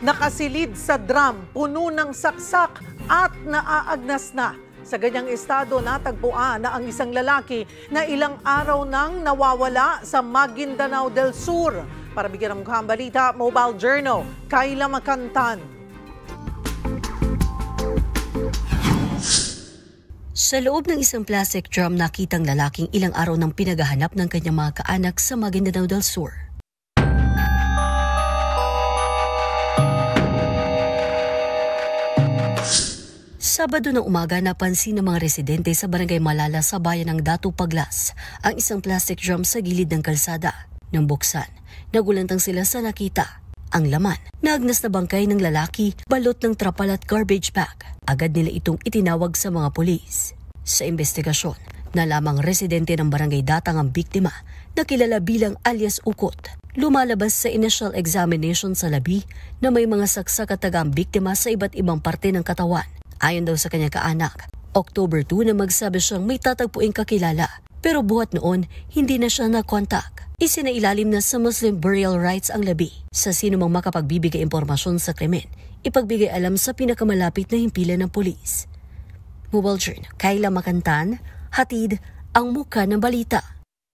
Nakasilid sa drum, puno ng saksak at naaagnas na. Sa ganyang estado, natagpuan na ang isang lalaki na ilang araw nang nawawala sa Maguindanao del Sur. Para bigyan ng mukhang balita, Mobile Journal, Kayla Makantan. Sa loob ng isang plastic drum, nakitang lalaking ilang araw nang pinaghahanap ng kanyang mga kaanak sa Maguindanao del Sur. Sabado ng umaga, napansin ng mga residente sa Barangay Malala sa bayan ng Datu Paglas ang isang plastic drum sa gilid ng kalsada. Nang buksan, nagulantang sila sa nakita. Ang laman, naagnas na bangkay ng lalaki, balot ng trapal at garbage bag. Agad nila itong itinawag sa mga pulis. Sa investigasyon, nalamang residente ng Barangay Datang ang biktima na kilala bilang alias Ukot. Lumalabas sa initial examination sa labi na may mga saksak at taga ang biktima sa iba't ibang parte ng katawan. Ayon daw sa kanyang kaanak, October 2 na magsabi siyang may tatagpuing kakilala, pero buhat noon hindi na siya na-contact. Isinailalim na sa Muslim burial rights ang labi. Sa sino mang makapagbibigay impormasyon sa krimen, ipagbigay alam sa pinakamalapit na himpilan ng pulis. Mobile Journal, Kayla Makantan, hatid ang muka ng balita.